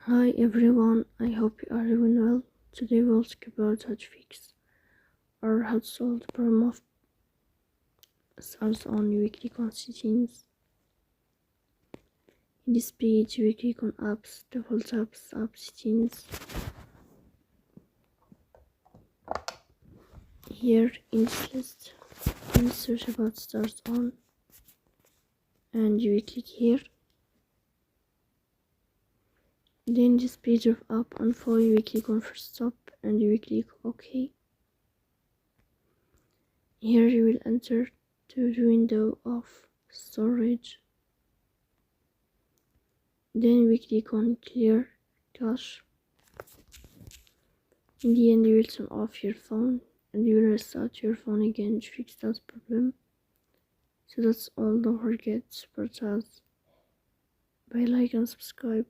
Hi everyone, I hope you are doing well. Today we'll talk about how to fix or how to solve the problem of Starz on weekly settings. In this page we click on apps, default apps, app settings. Here in this list we search about Starz on and you click here. Then this page of app info you click on first stop and you click OK. Here you will enter to the window of storage. Then we click on clear cache. In the end you will turn off your phone and you will restart your phone again to fix that problem. So that's all, don't forget to support us by like and subscribe.